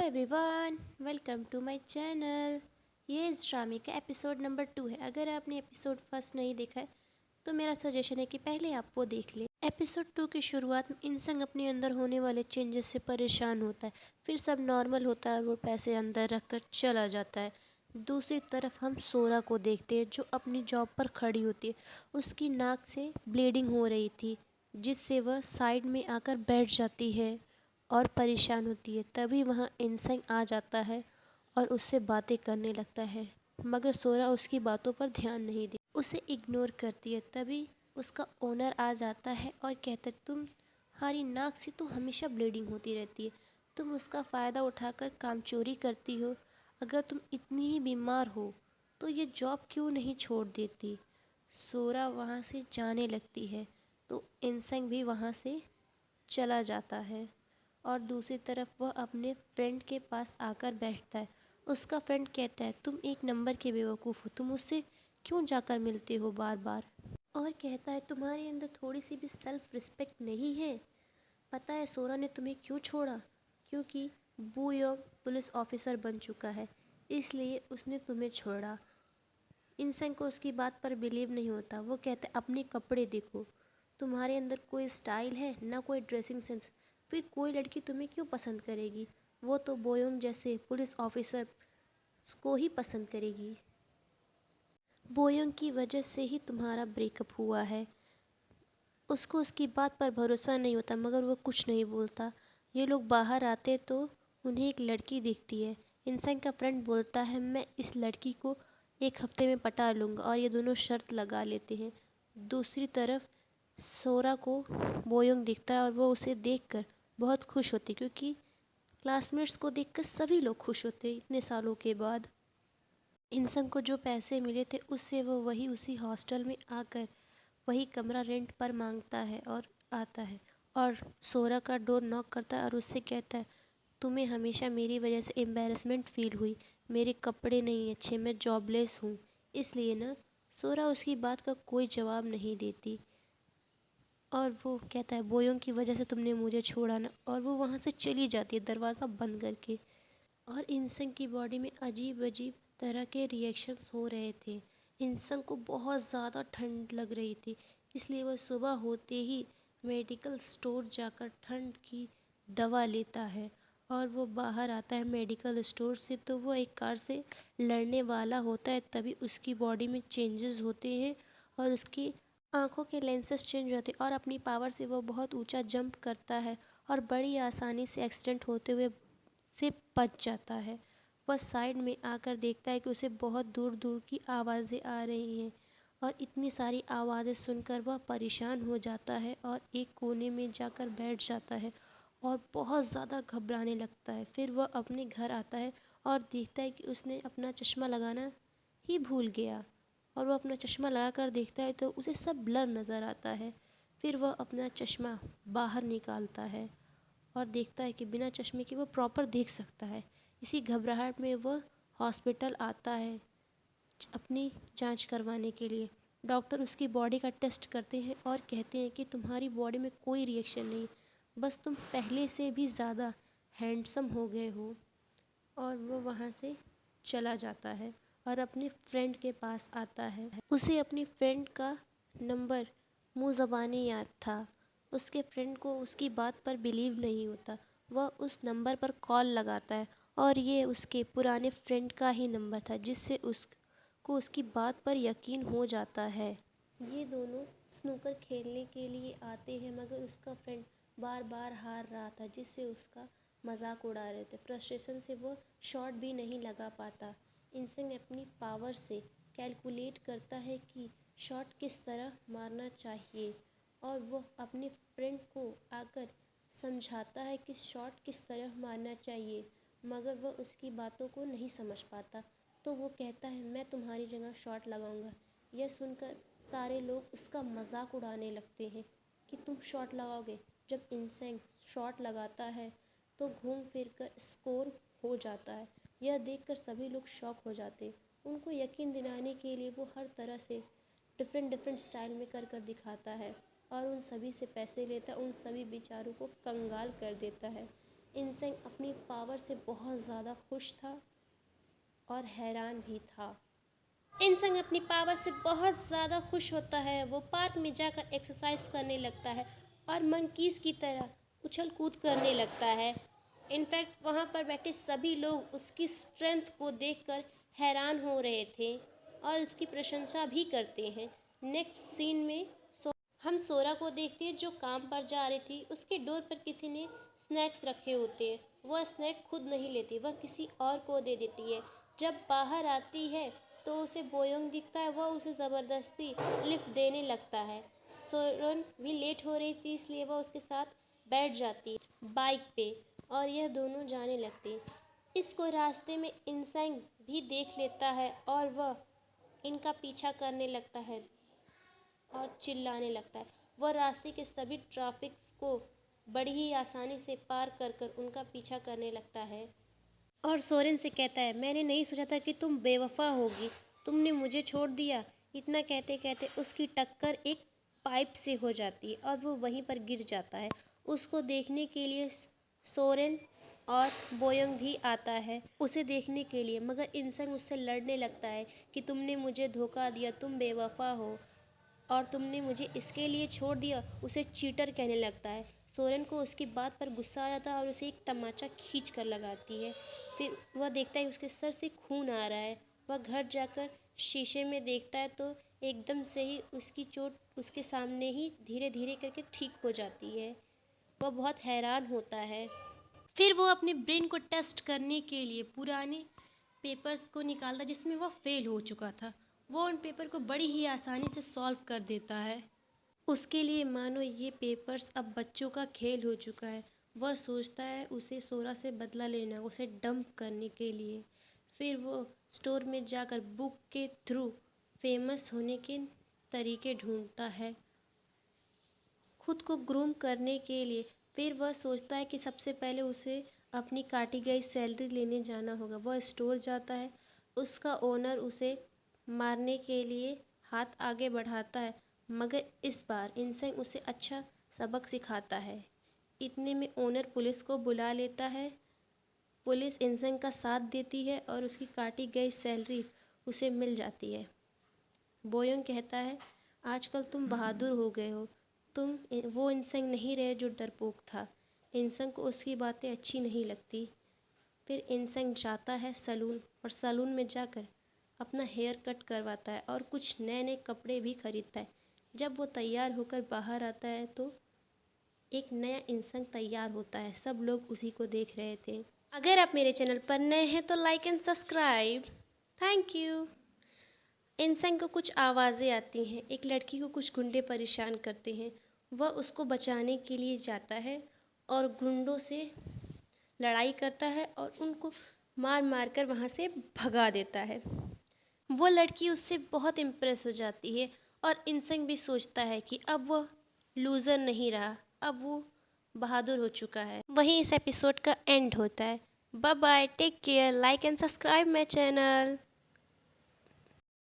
Everyone, welcome to my channel. ये इस ड्रामे का एपिसोड नंबर 2 है। अगर आपने एपिसोड फर्स्ट नहीं देखा है तो मेरा सजेशन है कि पहले आप वो देख लें। एपिसोड 2 की शुरुआत में इंसान अपने अंदर होने वाले चेंजेस से परेशान होता है। फिर सब नॉर्मल होता है और वो पैसे अंदर रख कर चला जाता है। दूसरी तरफ हम सोरा को देखते हैं जो अपनी जॉब पर खड़ी होती है। उसकी नाक से ब्लीडिंग हो रही थी जिससे वह साइड में आकर बैठ जाती है और परेशान होती है। तभी वहाँ इंसान आ जाता है और उससे बातें करने लगता है, मगर सोरा उसकी बातों पर ध्यान नहीं दे, उसे इग्नोर करती है। तभी उसका ओनर आ जाता है और कहता है, तुम्हारी नाक से तो हमेशा ब्लीडिंग होती रहती है, तुम उसका फ़ायदा उठाकर काम चोरी करती हो। अगर तुम इतनी ही बीमार हो तो ये जॉब क्यों नहीं छोड़ देती। सोरा वहाँ से जाने लगती है तो इंसान भी वहाँ से चला जाता है और दूसरी तरफ वह अपने फ्रेंड के पास आकर बैठता है। उसका फ्रेंड कहता है, तुम एक नंबर के बेवकूफ़ हो, तुम उससे क्यों जाकर मिलते हो बार बार। और कहता है, तुम्हारे अंदर थोड़ी सी भी सेल्फ रिस्पेक्ट नहीं है। पता है सोरा ने तुम्हें क्यों छोड़ा? क्योंकि बू योंग पुलिस ऑफिसर बन चुका है, इसलिए उसने तुम्हें छोड़ा। इंसान को उसकी बात पर बिलीव नहीं होता। वो कहता है, अपने कपड़े देखो, तुम्हारे अंदर कोई स्टाइल है ना कोई ड्रेसिंग सेंस, फिर कोई लड़की तुम्हें क्यों पसंद करेगी। वो तो बोयोंग जैसे पुलिस ऑफिसर को ही पसंद करेगी। बोयोंग की वजह से ही तुम्हारा ब्रेकअप हुआ है। उसको उसकी बात पर भरोसा नहीं होता मगर वो कुछ नहीं बोलता। ये लोग बाहर आते तो उन्हें एक लड़की दिखती है। इंसान का फ्रेंड बोलता है, मैं इस लड़की को एक हफ्ते में पटा लूँगा, और ये दोनों शर्त लगा लेते हैं। दूसरी तरफ सोरा को बोयोंग दिखता है और वो उसे देखकर बहुत खुश होती, क्योंकि क्लासमेट्स को देखकर सभी लोग खुश होते हैं इतने सालों के बाद। इंसान को जो पैसे मिले थे उससे वो वही उसी हॉस्टल में आकर वही कमरा रेंट पर मांगता है और आता है और सोरा का डोर नॉक करता है और उससे कहता है, तुम्हें हमेशा मेरी वजह से एम्बैरेसमेंट फील हुई, मेरे कपड़े नहीं अच्छे, मैं जॉबलेस हूँ, इसलिए ना। सोरा उसकी बात का कोई जवाब नहीं देती और वो कहता है, बोयों की वजह से तुमने मुझे छोड़ा ना, और वो वहाँ से चली जाती है दरवाज़ा बंद करके। और इंसान की बॉडी में अजीब अजीब तरह के रिएक्शंस हो रहे थे। इंसान को बहुत ज़्यादा ठंड लग रही थी, इसलिए वह सुबह होते ही मेडिकल स्टोर जाकर ठंड की दवा लेता है। और वो बाहर आता है मेडिकल स्टोर से तो वो एक कार से लड़ने वाला होता है। तभी उसकी बॉडी में चेंजेस होते हैं और उसकी आंखों के लेंसेस चेंज होते हैं और अपनी पावर से वो बहुत ऊंचा जंप करता है और बड़ी आसानी से एक्सीडेंट होते हुए से बच जाता है। वह साइड में आकर देखता है कि उसे बहुत दूर दूर की आवाज़ें आ रही हैं और इतनी सारी आवाज़ें सुनकर वह परेशान हो जाता है और एक कोने में जाकर बैठ जाता है और बहुत ज़्यादा घबराने लगता है। फिर वह अपने घर आता है और देखता है कि उसने अपना चश्मा लगाना ही भूल गया, और वह अपना चश्मा लगा कर देखता है तो उसे सब ब्लर नज़र आता है। फिर वह अपना चश्मा बाहर निकालता है और देखता है कि बिना चश्मे के वो प्रॉपर देख सकता है। इसी घबराहट में वह हॉस्पिटल आता है अपनी जांच करवाने के लिए। डॉक्टर उसकी बॉडी का टेस्ट करते हैं और कहते हैं कि तुम्हारी बॉडी में कोई रिएक्शन नहीं, बस तुम पहले से भी ज़्यादा हैंडसम हो गए हो। और वो वहाँ से चला जाता है और अपने फ्रेंड के पास आता है। उसे अपनी फ्रेंड का नंबर मुँह ज़बानी याद था। उसके फ्रेंड को उसकी बात पर बिलीव नहीं होता। वह उस नंबर पर कॉल लगाता है और ये उसके पुराने फ्रेंड का ही नंबर था, जिससे उसको उसकी बात पर यकीन हो जाता है। ये दोनों स्नूकर खेलने के लिए आते हैं मगर उसका फ्रेंड बार बार हार रहा था, जिससे उसका मजाक उड़ा रहे थे। फ्रस्ट्रेशन से वो शॉट भी नहीं लगा पाता। इंसान अपनी पावर से कैलकुलेट करता है कि शॉट किस तरह मारना चाहिए और वह अपने फ्रेंड को आकर समझाता है कि शॉट किस तरह मारना चाहिए, मगर वह उसकी बातों को नहीं समझ पाता। तो वो कहता है, मैं तुम्हारी जगह शॉट लगाऊंगा। यह सुनकर सारे लोग उसका मजाक उड़ाने लगते हैं कि तुम शॉट लगाओगे। जब इंसान शॉट लगाता है तो घूम फिर कर स्कोर हो जाता है। यह देखकर सभी लोग शॉक हो जाते हैं। उनको यकीन दिलाने के लिए वो हर तरह से डिफरेंट डिफरेंट स्टाइल में कर कर दिखाता है और उन सभी से पैसे लेता है, उन सभी बेचारों को कंगाल कर देता है। इंसेंग अपनी पावर से बहुत ज़्यादा खुश था और हैरान भी था। इंसेंग अपनी पावर से बहुत ज़्यादा खुश होता है। वो पार्क में जाकर एक्सरसाइज करने लगता है और मंकीज़ की तरह उछल कूद करने लगता है। इनफैक्ट वहाँ पर बैठे सभी लोग उसकी स्ट्रेंथ को देखकर हैरान हो रहे थे और उसकी प्रशंसा भी करते हैं। नेक्स्ट सीन में हम सोरा को देखते हैं जो काम पर जा रही थी। उसके डोर पर किसी ने स्नैक्स रखे होते हैं। वह स्नैक खुद नहीं लेती, वह किसी और को दे देती है। जब बाहर आती है तो उसे बोयोंग दिखता है। वह उसे ज़बरदस्ती लिफ्ट देने लगता है। सोरन भी लेट हो रही थी इसलिए वह उसके साथ बैठ जाती है बाइक पे और यह दोनों जाने लगते हैं। इसको रास्ते में इंसेंग भी देख लेता है और वह इनका पीछा करने लगता है और चिल्लाने लगता है। वह रास्ते के सभी ट्रैफिक को बड़ी ही आसानी से पार कर कर उनका पीछा करने लगता है और सोरेन से कहता है, मैंने नहीं सोचा था कि तुम बेवफा होगी, तुमने मुझे छोड़ दिया। इतना कहते कहते उसकी टक्कर एक पाइप से हो जाती है और वो वहीं पर गिर जाता है। उसको देखने के लिए सोरेन और बोयोंग भी आता है उसे देखने के लिए, मगर इंसेंग उससे लड़ने लगता है कि तुमने मुझे धोखा दिया, तुम बेवफा हो और तुमने मुझे इसके लिए छोड़ दिया। उसे चीटर कहने लगता है। सोरेन को उसकी बात पर गुस्सा आ जाता है और उसे एक तमाचा खींच कर लगाती है। फिर वह देखता है उसके सर से खून आ रहा है। वह घर जाकर शीशे में देखता है तो एकदम से ही उसकी चोट उसके सामने ही धीरे धीरे करके ठीक हो जाती है। वह बहुत हैरान होता है। फिर वो अपने ब्रेन को टेस्ट करने के लिए पुराने पेपर्स को निकालता जिसमें वह फेल हो चुका था। वो उन पेपर को बड़ी ही आसानी से सॉल्व कर देता है। उसके लिए मानो ये पेपर्स अब बच्चों का खेल हो चुका है। वह सोचता है उसे सोरा से बदला लेना, उसे डंप करने के लिए। फिर वो स्टोर में जाकर बुक के थ्रू फेमस होने के तरीके ढूंढता है खुद को ग्रूम करने के लिए। फिर वह सोचता है कि सबसे पहले उसे अपनी काटी गई सैलरी लेने जाना होगा। वह स्टोर जाता है। उसका ओनर उसे मारने के लिए हाथ आगे बढ़ाता है, मगर इस बार इंसेंग उसे अच्छा सबक सिखाता है। इतने में ओनर पुलिस को बुला लेता है। पुलिस इंसेंग का साथ देती है और उसकी काटी गई सैलरी उसे मिल जाती है। बोयोंग कहता है, आजकल तुम बहादुर हो गए हो, तुम वो इंसेंग नहीं रहे जो डरपोक था। इंसेंग को उसकी बातें अच्छी नहीं लगती। फिर इंसेंग जाता है सैलून और सैलून में जाकर अपना हेयर कट करवाता है और कुछ नए नए कपड़े भी खरीदता है। जब वो तैयार होकर बाहर आता है तो एक नया इंसेंग तैयार होता है। सब लोग उसी को देख रहे थे। अगर आप मेरे चैनल पर नए हैं तो like and subscribe. Thank you. इंसेंग को कुछ आवाज़ें आती हैं। एक लड़की को कुछ गुंडे परेशान करते हैं। वह उसको बचाने के लिए जाता है और गुंडों से लड़ाई करता है और उनको मार मार कर वहाँ से भगा देता है। वो लड़की उससे बहुत इम्प्रेस हो जाती है और इंसेंग भी सोचता है कि अब वह लूज़र नहीं रहा, अब वो बहादुर हो चुका है। वहीं इस एपिसोड का एंड होता है। Bye bye, take care, like and subscribe my channel.